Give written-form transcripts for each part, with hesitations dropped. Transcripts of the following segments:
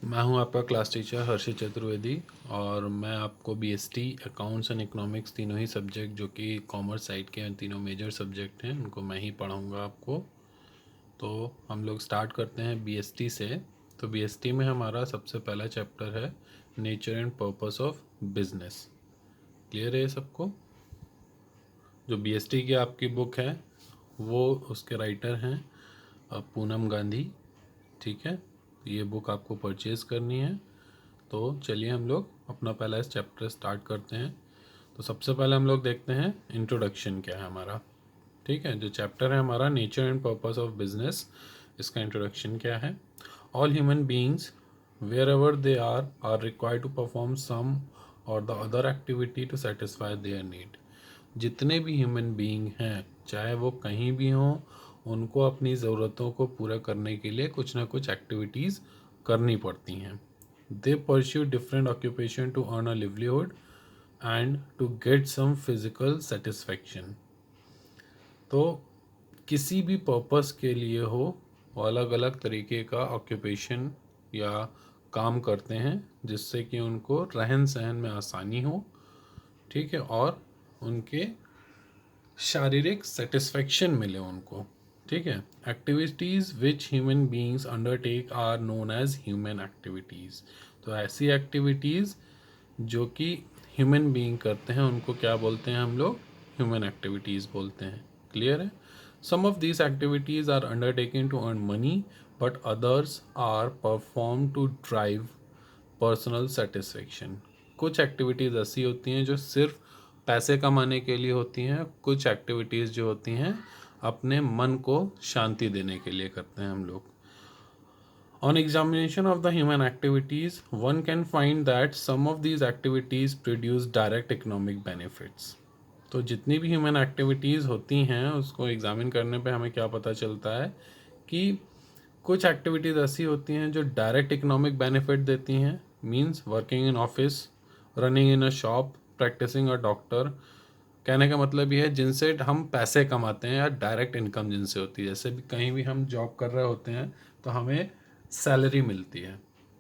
मैं हूं आपका क्लास टीचर हर्षित चतुर्वेदी और मैं आपको बीएसटी अकाउंट्स एंड इकोनॉमिक्स तीनों ही सब्जेक्ट जो कि कॉमर्स साइड के तीनों मेजर सब्जेक्ट हैं उनको मैं ही पढ़ाऊंगा आपको। तो हम लोग स्टार्ट करते हैं बीएसटी से। तो बीएसटी में हमारा सबसे पहला चैप्टर है nature and purpose of business. Clear है ये सबको? जो बीएसटी की आपकी बुक है वो उसके राइटर हैं पूनम गांधी। ठीक है, ये बुक आपको परचेज़ करनी है। तो चलिए हम लोग अपना पहला इस चैप्टर स्टार्ट करते हैं। तो सबसे पहले हम लोग देखते हैं इंट्रोडक्शन क्या है हमारा। ठीक है, जो चैप्टर है हमारा nature and purpose of business, इसका इंट्रोडक्शन क्या है। All human beings wherever they are required to perform some or the other activity to satisfy their need. जितने भी ह्यूमन बीइंग हैं, चाहे वो कहीं भी हों, उनको अपनी ज़रूरतों को पूरा करने के लिए कुछ ना कुछ एक्टिविटीज़ करनी पड़ती हैं। They pursue different occupation to earn a livelihood and to get some physical satisfaction. तो किसी भी पर्पस के लिए हो, वो अलग अलग तरीके का ऑक्यूपेशन या काम करते हैं जिससे कि उनको रहन सहन में आसानी हो। ठीक है, और उनके शारीरिक सेटिस्फेक्शन मिले उनको। ठीक है, activities which human beings undertake are known as human activities. तो ऐसी एक्टिविटीज़ जो कि ह्यूमन बीइंग करते हैं उनको क्या बोलते हैं हम लोग? ह्यूमन एक्टिविटीज़ बोलते हैं। क्लियर है? Some of these activities are undertaken to earn money but others are perform to drive personal satisfaction. कुछ एक्टिविटीज़ ऐसी होती हैं जो सिर्फ पैसे कमाने के लिए होती हैं, कुछ एक्टिविटीज़ जो होती हैं अपने मन को शांति देने के लिए करते हैं हम लोग। On examination of the human activities, one can find that some of these activities produce direct economic benefits. तो जितनी भी ह्यूमन एक्टिविटीज़ होती हैं उसको एग्जामिन करने पे हमें क्या पता चलता है कि कुछ एक्टिविटीज़ ऐसी होती हैं जो डायरेक्ट इकोनॉमिक बेनिफिट देती हैं। Means working in office, running in a shop, practising a doctor. कहने का मतलब ये है जिनसे हम पैसे कमाते हैं या डायरेक्ट इनकम जिनसे होती है। जैसे भी कहीं भी हम जॉब कर रहे होते हैं तो हमें सैलरी मिलती है।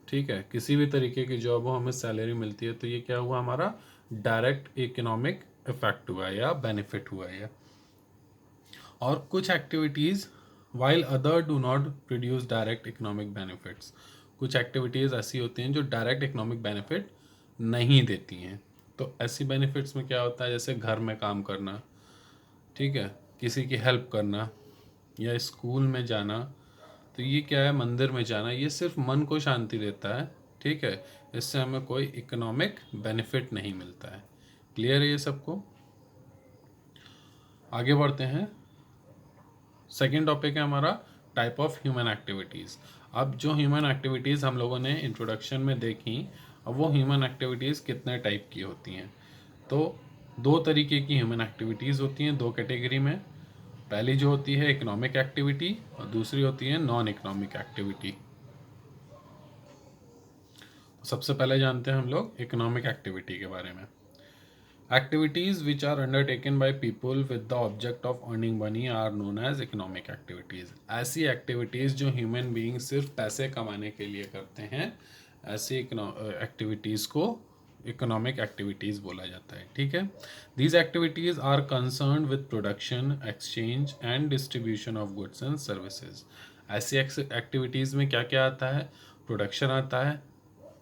ठीक है, किसी भी तरीके की जॉब हो हमें सैलरी मिलती है, तो ये क्या हुआ? हमारा डायरेक्ट इकोनॉमिक इफेक्ट हुआ या बेनिफिट हुआ है। और कुछ activities while other do not produce direct economic benefits. कुछ एक्टिविटीज़ ऐसी होती हैं जो डायरेक्ट इकोनॉमिक बेनिफिट नहीं देती हैं। तो ऐसी बेनिफिट्स में क्या होता है? जैसे घर में काम करना, ठीक है, किसी की हेल्प करना या स्कूल में जाना। तो ये क्या है? मंदिर में जाना, ये सिर्फ मन को शांति देता है। ठीक है, इससे हमें कोई इकोनॉमिक बेनिफिट नहीं मिलता है। क्लियर है ये सबको? आगे बढ़ते हैं। सेकेंड टॉपिक है हमारा टाइप ऑफ ह्यूमन एक्टिविटीज़। अब जो ह्यूमन एक्टिविटीज़ हम लोगों ने इंट्रोडक्शन में देखी, अब वो ह्यूमन एक्टिविटीज़ कितने टाइप की होती हैं? तो दो तरीके की ह्यूमन एक्टिविटीज़ होती हैं, दो कैटेगरी में। पहली जो होती है इकोनॉमिक एक्टिविटी और दूसरी होती है नॉन इकोनॉमिक एक्टिविटी। सबसे पहले जानते हैं हम लोग इकोनॉमिक एक्टिविटी के बारे में। Activities which are undertaken by people with the object of earning money are known as economic activities. ऐसी एक्टिविटीज़ जो ह्यूमन बीइंग सिर्फ पैसे कमाने के लिए करते हैं, ऐसी एक्टिविटीज़ को इकोनॉमिक एक्टिविटीज़ बोला जाता है। ठीक है, these activities are concern with production, exchange and distribution of goods and services. ऐसी एक्टिविटीज़ में क्या क्या आता है? प्रोडक्शन आता है,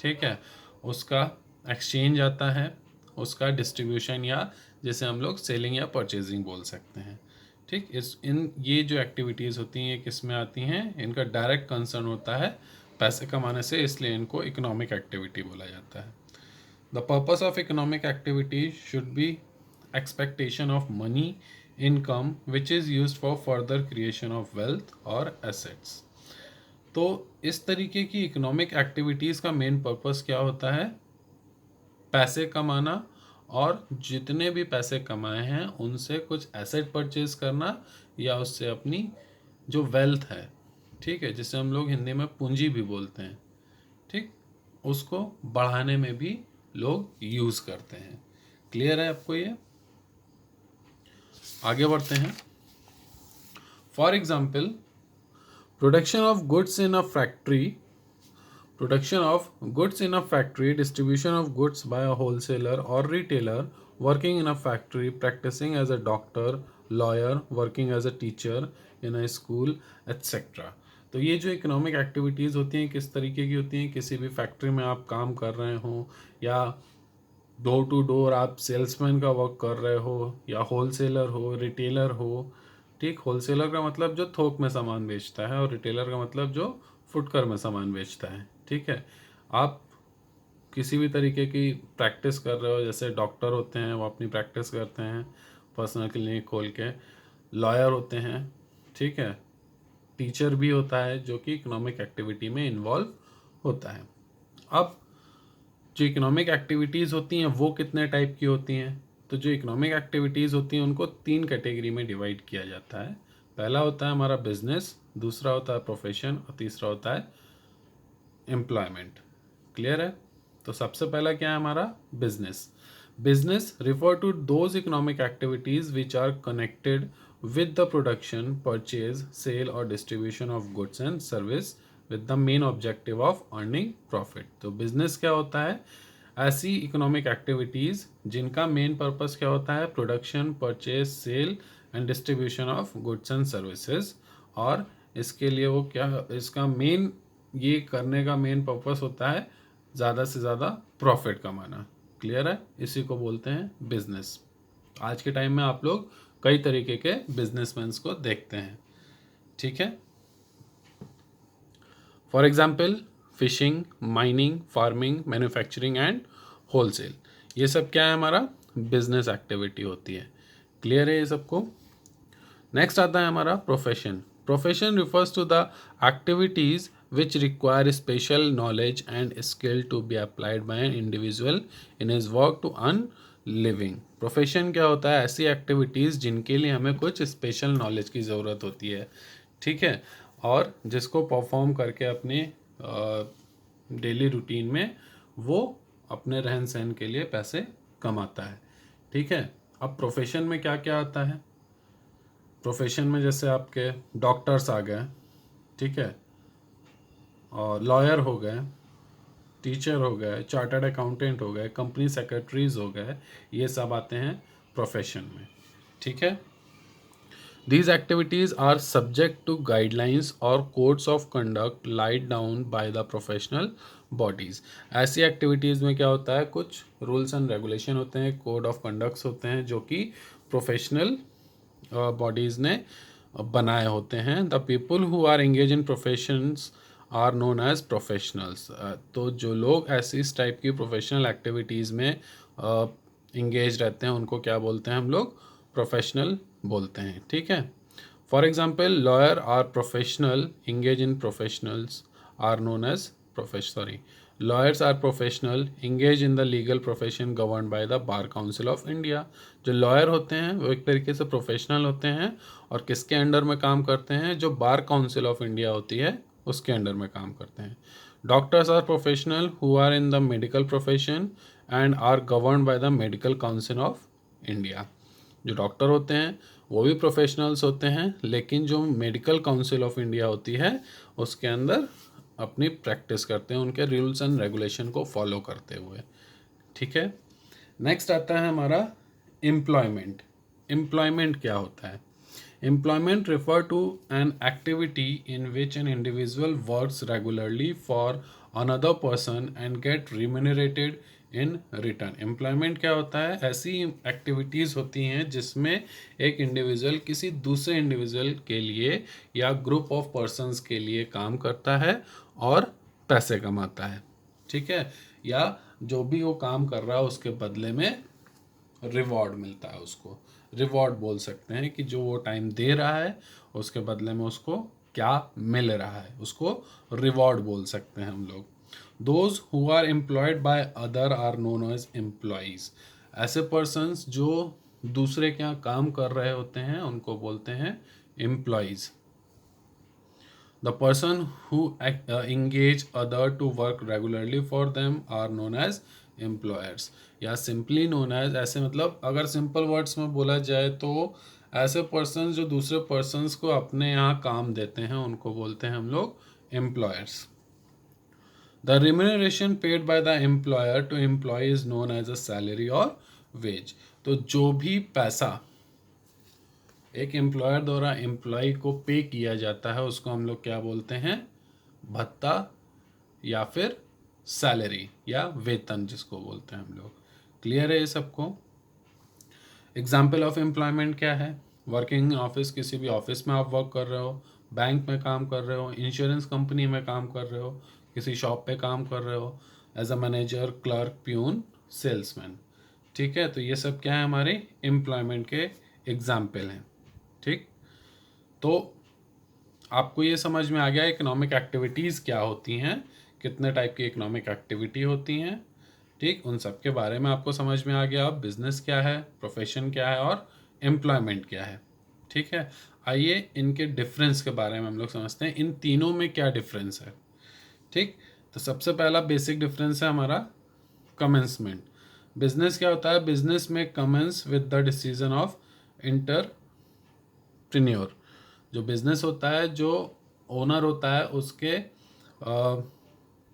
ठीक है, उसका एक्सचेंज आता है, उसका डिस्ट्रीब्यूशन या जैसे हम लोग सेलिंग या परचेजिंग बोल सकते हैं। ठीक, ये जो एक्टिविटीज़ होती हैं ये किस में आती हैं? इनका डायरेक्ट कंसर्न होता है पैसे कमाने से, इसलिए इनको इकोनॉमिक एक्टिविटी बोला जाता है। The purpose of economic activity should be expectation of money, income which is used for further creation of wealth और एसेट्स। तो इस तरीके की इकोनॉमिक एक्टिविटीज़ का मेन पर्पस क्या होता है? पैसे कमाना, और जितने भी पैसे कमाए हैं उनसे कुछ एसेट परचेज करना या उससे अपनी जो वेल्थ है, ठीक है, जिसे हम लोग हिंदी में पूंजी भी बोलते हैं, ठीक, उसको बढ़ाने में भी लोग यूज़ करते हैं। क्लियर है आपको ये? आगे बढ़ते हैं। For example, production of goods in a factory Production of goods in a factory, distribution of goods by a wholesaler or retailer, working in a factory, practicing as a doctor, lawyer, working as a teacher in a school, etc. तो ये जो economic activities होती हैं किस तरीके की होती हैं? किसी भी फैक्ट्री में आप काम कर रहे हो, या डोर टू डोर आप सेल्समैन का वर्क कर रहे हो, या होलसेलर हो, रिटेलर हो। ठीक, होलसेलर का मतलब जो थोक में सामान बेचता है, और रिटेलर का मतलब जो फुटकर में सामान बेचता है। ठीक है, आप किसी भी तरीके की प्रैक्टिस कर रहे हो, जैसे डॉक्टर होते हैं वो अपनी प्रैक्टिस करते हैं पर्सनल क्लिनिक खोल के, लॉयर होते हैं, ठीक है, टीचर भी होता है जो कि इकोनॉमिक एक्टिविटी में इन्वॉल्व होता है। अब जो इकोनॉमिक एक्टिविटीज़ होती हैं वो कितने टाइप की होती हैं? तो जो इकोनॉमिक एक्टिविटीज़ होती हैं उनको 3 कैटेगरी में डिवाइड किया जाता है। पहला होता है हमारा बिजनेस, दूसरा होता है प्रोफेशन, और तीसरा होता है एम्प्लॉयमेंट। क्लियर है? तो सबसे पहला क्या है हमारा business. Business refer to those economic activities which are connected with the production, purchase, sale और distribution of goods and service with the main objective of earning profit। तो business क्या होता है? ऐसी इकोनॉमिक एक्टिविटीज़ जिनका मेन पर्पस क्या होता है? Production, purchase, sale and distribution of goods and services. और इसके लिए वो क्या, इसका मेन, ये करने का मेन पर्पस होता है ज़्यादा से ज़्यादा प्रॉफिट कमाना। क्लियर है? इसी को बोलते हैं बिजनेस। आज के टाइम में आप लोग कई तरीके के बिजनेसमैन को देखते हैं। ठीक है, for example fishing, mining, farming, manufacturing and wholesale, ये सब क्या है? हमारा बिजनेस एक्टिविटी होती है। क्लियर है ये सबको? नेक्स्ट आता है हमारा profession. Profession refers to the activities which require special knowledge and skill to be applied by an individual in his work to earn living। Profession क्या होता है? ऐसी एक्टिविटीज़ जिनके लिए हमें कुछ स्पेशल नॉलेज की ज़रूरत होती है, ठीक है, और जिसको परफॉर्म करके अपने डेली रूटीन में वो अपने रहन सहन के लिए पैसे कमाता है। ठीक है, अब प्रोफेशन में क्या क्या आता है? प्रोफेशन में जैसे आपके डॉक्टर्स आ गए, ठीक है, और लॉयर हो गए, टीचर हो गए, चार्टर्ड अकाउंटेंट हो गए, कंपनी सेक्रेटरीज हो गए, ये सब आते हैं प्रोफेशन में। ठीक है, these activities are subject to guidelines और codes of conduct laid down by the professional bodies। ऐसी एक्टिविटीज़ में क्या होता है? कुछ रूल्स एंड रेगुलेशन होते हैं, कोड ऑफ कंडक्ट्स होते हैं जो कि प्रोफेशनल बॉडीज़ ने बनाए होते हैं। The people who are engage in professions are known as professionals. तो जो लोग ऐसी इस टाइप की प्रोफेशनल एक्टिविटीज़ में इंगेज रहते हैं उनको क्या बोलते हैं? हम लोग प्रोफेशनल बोलते हैं। ठीक है, for example lawyer are professional engage in professionals are known as lawyers are professional engaged in the legal profession governed by the bar council of India। जो लॉयर होते हैं वो एक तरीके से प्रोफेशनल होते हैं और किसके अंडर में काम करते हैं? जो बार काउंसिल ऑफ इंडिया होती है उसके अंडर में काम करते हैं। Doctors are professional who are in the medical profession and are govern by the medical council of India. जो डॉक्टर होते हैं वो भी प्रोफेशनल्स होते हैं, लेकिन जो मेडिकल काउंसिल ऑफ इंडिया होती है उसके अंदर अपनी प्रैक्टिस करते हैं, उनके रूल्स एंड रेगुलेशन को फॉलो करते हुए। ठीक है, नेक्स्ट आता है हमारा एम्प्लॉयमेंट। एम्प्लॉयमेंट क्या होता है? Employment refer to an activity in which an individual works regularly for another person and get remunerated in return. Employment क्या होता है? ऐसी एक्टिविटीज़ होती हैं जिसमें एक इंडिविजुअल किसी दूसरे इंडिविजुअल के लिए या ग्रुप ऑफ पर्सन्स के लिए काम करता है और पैसे कमाता है। ठीक है, या जो भी वो काम कर रहा है उसके बदले में रिवॉर्ड मिलता है, उसको रिवॉर्ड बोल सकते हैं कि जो वो टाइम दे रहा है उसके बदले में उसको क्या मिल रहा है, उसको रिवॉर्ड बोल सकते हैं हम लोग। Those who are employed by other are known as employees. ऐसे पर्सन्स जो दूसरे के यहाँ काम कर रहे होते हैं उनको बोलते हैं employees. The person who engage other to work regularly for them are known as employers या simply known as। ऐसे मतलब अगर सिंपल वर्ड्स में बोला जाए तो ऐसे पर्सन जो दूसरे पर्सन्स को अपने यहाँ काम देते हैं उनको बोलते हैं हम लोग employers. The remuneration paid by the employer to employ is known as a salary और वेज। तो जो भी पैसा एक एम्प्लॉयर द्वारा एम्प्लॉय को पे किया जाता है उसको हम लोग क्या बोलते हैं, भत्ता या फिर सैलरी या वेतन जिसको बोलते हैं हम लोग। क्लियर है ये सबको? एग्जाम्पल ऑफ एम्प्लॉयमेंट क्या है? वर्किंग ऑफिस, किसी भी ऑफिस में आप वर्क कर रहे हो, बैंक में काम कर रहे हो, इंश्योरेंस कंपनी में काम कर रहे हो, किसी शॉप पे काम कर रहे हो as a manager, clerk, peon, salesman. ठीक है, तो ये सब क्या है, हमारे एम्प्लॉयमेंट के एग्जाम्पल हैं। ठीक, तो आपको ये समझ में आ गया इकोनॉमिक एक्टिविटीज़ क्या होती हैं, कितने टाइप की इकोनॉमिक एक्टिविटी होती हैं। ठीक, उन सब के बारे में आपको समझ में आ गया। अब बिजनेस क्या है, प्रोफेशन क्या है और एम्प्लॉयमेंट क्या है। ठीक है, आइए इनके डिफरेंस के बारे में हम लोग समझते हैं, इन तीनों में क्या डिफरेंस है। ठीक, तो सबसे पहला बेसिक डिफरेंस है हमारा कमेंसमेंट। बिजनेस क्या होता है? बिजनेस में commence with the decision of entrepreneur. जो बिजनेस होता है, जो ओनर होता है, उसके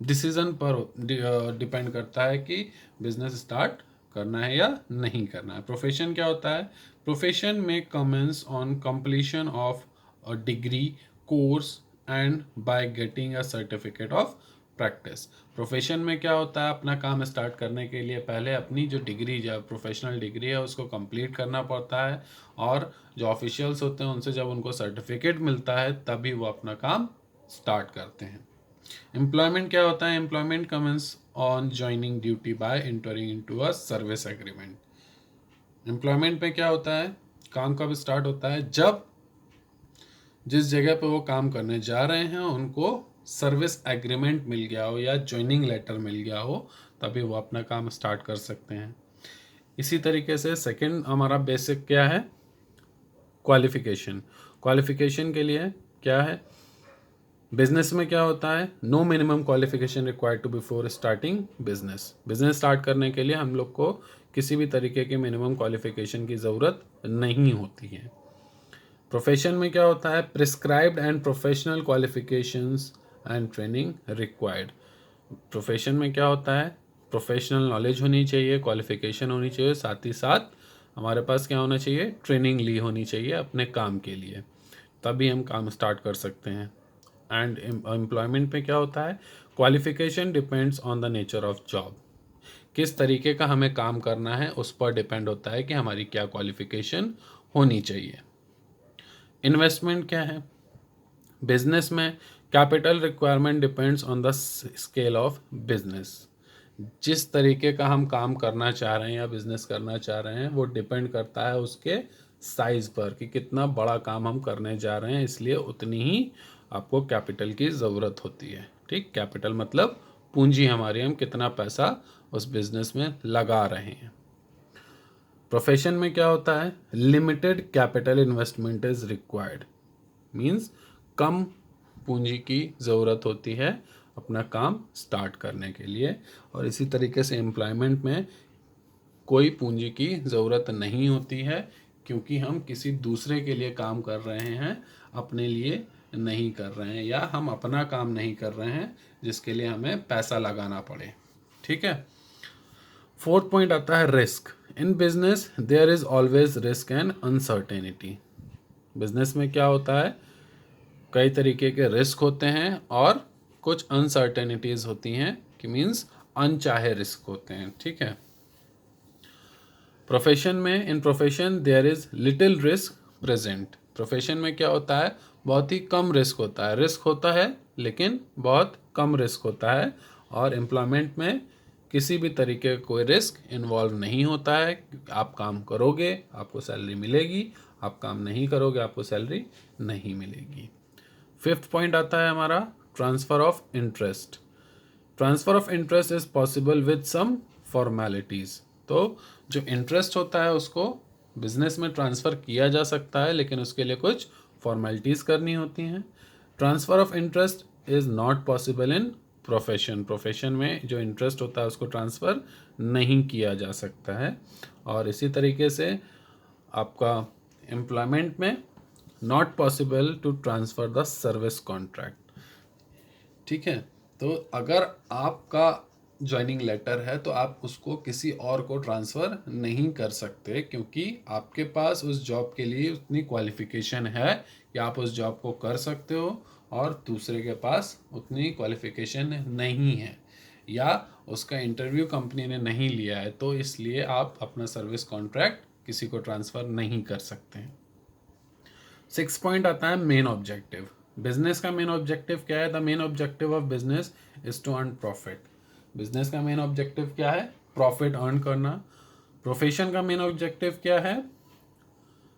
डिसीजन पर डिपेंड करता है कि बिजनेस स्टार्ट करना है या नहीं करना है। प्रोफेशन क्या होता है? प्रोफेशन में commence on completion of a degree, course and by getting a certificate of practice. Profession में क्या होता है? अपना काम स्टार्ट करने के लिए पहले अपनी जो डिग्री, जो प्रोफेशनल डिग्री है, उसको कंप्लीट करना पड़ता है, और जो ऑफिशियल्स होते हैं उनसे जब उनको सर्टिफिकेट मिलता है तभी वो अपना काम स्टार्ट करते हैं। एम्प्लॉयमेंट क्या होता है? Employment commence on joining duty by entering into a service agreement. Employment में क्या होता है? काम कब स्टार्ट होता है? जब जिस जगह पे वो काम करने जा रहे हैं उनको सर्विस एग्रीमेंट मिल गया हो या ज्वाइनिंग लेटर मिल गया हो, तभी वो अपना काम स्टार्ट कर सकते हैं। इसी तरीके से सेकंड हमारा बेसिक क्या है? क्वालिफिकेशन। क्वालिफिकेशन के लिए क्या है? बिजनेस में क्या होता है? No minimum qualification required to before starting business. Business start करने के लिए हम लोग को किसी भी तरीके के मिनिमम क्वालिफिकेशन की ज़रूरत नहीं होती है। प्रोफेशन में क्या होता है? Prescribed and professional qualifications and training required. Profession में क्या होता है? प्रोफेशनल नॉलेज होनी चाहिए, क्वालिफिकेशन होनी चाहिए, साथ ही साथ हमारे पास क्या होना चाहिए? ट्रेनिंग ली होनी चाहिए अपने काम के लिए, तभी हम काम स्टार्ट कर सकते हैं। एंड एम्प्लॉयमेंट में क्या होता है? Qualification depends on the nature of job. किस तरीके का हमें काम करना है उस पर डिपेंड होता है कि हमारी क्या क्वालिफिकेशन होनी चाहिए। इन्वेस्टमेंट क्या है? बिजनेस में capital requirement depends on the scale of business. जिस तरीके का हम काम करना चाह रहे हैं या बिजनेस करना चाह रहे हैं वो डिपेंड करता है उसके साइज पर कि कितना बड़ा काम हम करने जा रहे हैं, इसलिए उतनी ही आपको कैपिटल की ज़रूरत होती है। ठीक, कैपिटल मतलब पूंजी हमारी, हम कितना पैसा उस बिजनेस में लगा रहे हैं। प्रोफेशन में क्या होता है? Limited capital investment is required, means कम पूंजी की ज़रूरत होती है अपना काम स्टार्ट करने के लिए। और इसी तरीके से एम्प्लॉयमेंट में कोई पूंजी की ज़रूरत नहीं होती है, क्योंकि हम किसी दूसरे के लिए काम कर रहे हैं, अपने लिए नहीं कर रहे हैं, या हम अपना काम नहीं कर रहे हैं जिसके लिए हमें पैसा लगाना पड़े। ठीक है, फोर्थ पॉइंट आता है risk. In business there is always risk and uncertainty. Business में क्या होता है? कई तरीके के रिस्क होते हैं और कुछ अनसर्टेनिटीज होती हैं, कि मीन्स अनचाहे रिस्क होते हैं। ठीक है, प्रोफेशन में, in profession there is little risk present. Profession में क्या होता है? बहुत ही कम रिस्क होता है। रिस्क होता है लेकिन बहुत कम रिस्क होता है। और एम्प्लॉयमेंट में किसी भी तरीके का कोई रिस्क इन्वॉल्व नहीं होता है। आप काम करोगे आपको सैलरी मिलेगी, आप काम नहीं करोगे आपको सैलरी नहीं मिलेगी। फिफ्थ पॉइंट आता है हमारा transfer of interest. Transfer of interest is possible with some formalities. तो जो इंटरेस्ट होता है उसको बिजनेस में ट्रांसफ़र किया जा सकता है, लेकिन उसके लिए कुछ फॉर्मेलिटीज़ करनी होती हैं। Transfer of interest is not possible in profession. Profession में जो इंटरेस्ट होता है उसको ट्रांसफ़र नहीं किया जा सकता है। और इसी तरीके से आपका एम्प्लॉयमेंट में not possible to transfer the service contract. ठीक है, तो अगर आपका ज्वाइनिंग लेटर है तो आप उसको किसी और को ट्रांसफ़र नहीं कर सकते, क्योंकि आपके पास उस जॉब के लिए उतनी क्वालिफ़िकेशन है कि आप उस जॉब को कर सकते हो, और दूसरे के पास उतनी क्वालिफ़िकेशन नहीं है या उसका इंटरव्यू कंपनी ने नहीं लिया है, तो इसलिए आप अपना सर्विस कॉन्ट्रैक्ट किसी को ट्रांसफ़र नहीं कर सकते हैं। 6 पॉइंट आता है मेन ऑब्जेक्टिव। बिजनेस का मेन ऑब्जेक्टिव क्या है? The main objective of business is to earn profit. Business का मेन ऑब्जेक्टिव क्या है? प्रॉफिट अर्न करना। प्रोफेशन का मेन ऑब्जेक्टिव क्या है?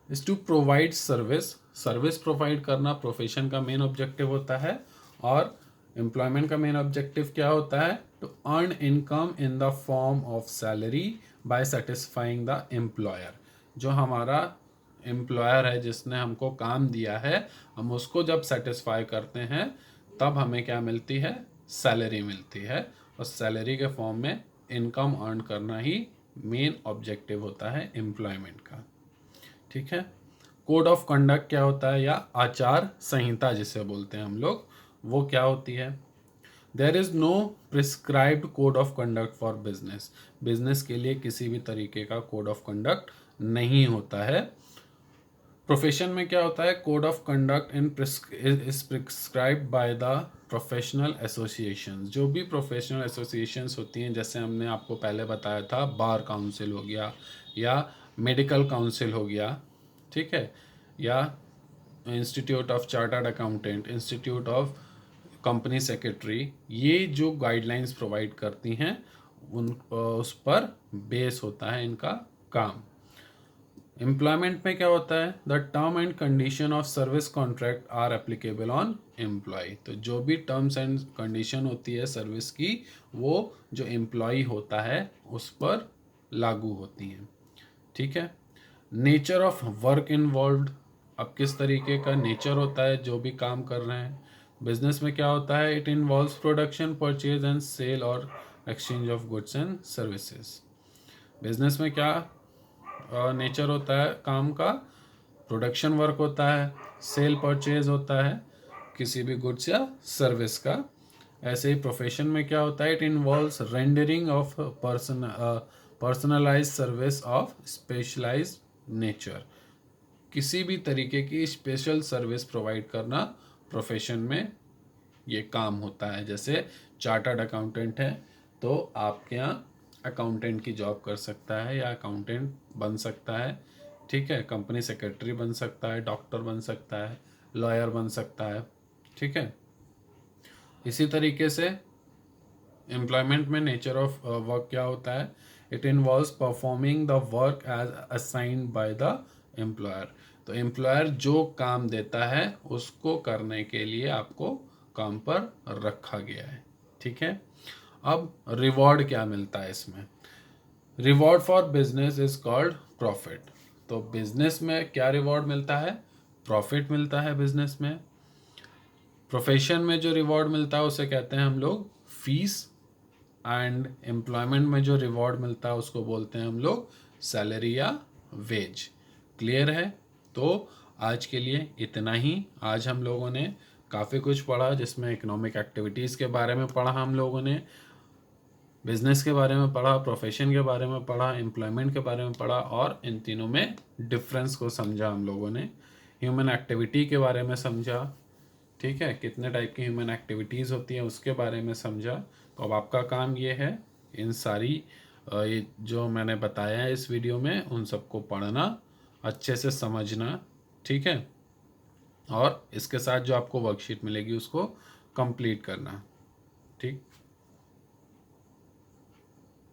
Is to provide service. Service provide करना प्रोफेशन का मेन ऑब्जेक्टिव होता है। और एम्प्लॉयमेंट का मेन ऑब्जेक्टिव क्या होता है? To earn income in the form of salary by satisfying the employer. जो हमारा एम्प्लॉयर है जिसने हमको काम दिया है, हम उसको जब सेटिस्फाई करते हैं तब हमें क्या मिलती है? सैलरी मिलती है। और सैलरी के फॉर्म में इनकम अर्न करना ही मेन ऑब्जेक्टिव होता है एम्प्लॉयमेंट का। ठीक है। कोड ऑफ कंडक्ट क्या होता है, या आचार संहिता जिसे बोलते हैं हम लोग, वो क्या होती है? There is no prescribed code of conduct for business. Business के लिए किसी भी तरीके का कोड ऑफ कंडक्ट नहीं होता है। प्रोफेशन में क्या होता है? Code of conduct is prescribed by the professional association. जो भी प्रोफेशनल एसोसिएशंस होती हैं, जैसे हमने आपको पहले बताया था, बार काउंसिल हो गया या मेडिकल काउंसिल हो गया, ठीक है, या institute of chartered accountant, institute of company secretary, ये जो गाइडलाइंस प्रोवाइड करती हैं उन उस पर बेस होता है इनका काम। एम्प्लॉयमेंट में क्या होता है? The term and condition of service contract are applicable on employ. तो जो भी टर्म्स एंड कंडीशन होती है सर्विस की, वो जो एम्प्लॉय होता है उस पर लागू होती हैं। ठीक है। Nature of work involved. अब किस तरीके का नेचर होता है जो भी काम कर रहे हैं? बिजनेस में क्या होता है? It involves production, purchase and sale और exchange of goods and services. Business में क्या नेचर होता है काम का? प्रोडक्शन वर्क होता है, सेल परचेज होता है किसी भी गुड्स या सर्विस का। ऐसे ही प्रोफेशन में क्या होता है? It involves rendering of personalize service of specialize nature. किसी भी तरीके की स्पेशल सर्विस प्रोवाइड करना प्रोफेशन में ये काम होता है। जैसे चार्टर्ड अकाउंटेंट है तो आपके यहाँ अकाउंटेंट की जॉब कर सकता है या अकाउंटेंट बन सकता है। ठीक है। कंपनी सेक्रेटरी बन सकता है, डॉक्टर बन सकता है, लॉयर बन सकता है। ठीक है। इसी तरीके से एम्प्लॉयमेंट में नेचर ऑफ वर्क क्या होता है? It involves performing the work as assigned by the employer. तो एम्प्लॉयर जो काम देता है उसको करने के लिए आपको काम पर रखा गया है। ठीक है। अब रिवॉर्ड क्या मिलता है इसमें? Reward for business is called profit. तो बिजनेस में क्या रिवॉर्ड मिलता है? प्रॉफिट मिलता है बिजनेस में। प्रोफेशन में जो रिवॉर्ड मिलता है उसे कहते हैं हम लोग फीस। एंड एम्प्लॉयमेंट में जो रिवॉर्ड मिलता है उसको बोलते हैं हम लोग सैलरी या वेज। क्लियर है? तो आज के लिए इतना ही। आज हम लोगों ने काफ़ी कुछ पढ़ा, जिसमें इकोनॉमिक एक्टिविटीज़ के बारे में पढ़ा, हम लोगों ने बिजनेस के बारे में पढ़ा, प्रोफेशन के बारे में पढ़ा, एम्प्लॉयमेंट के बारे में पढ़ा, और इन तीनों में डिफरेंस को समझा हम लोगों ने। ह्यूमन एक्टिविटी के बारे में समझा। ठीक है। कितने टाइप की ह्यूमन एक्टिविटीज़ होती हैं उसके बारे में समझा। तो अब आपका काम ये है इन सारी ये जो मैंने बताया है इस वीडियो में, उन सबको पढ़ना, अच्छे से समझना। ठीक है। और इसके साथ जो आपको वर्कशीट मिलेगी उसको कंप्लीट करना। ठीक।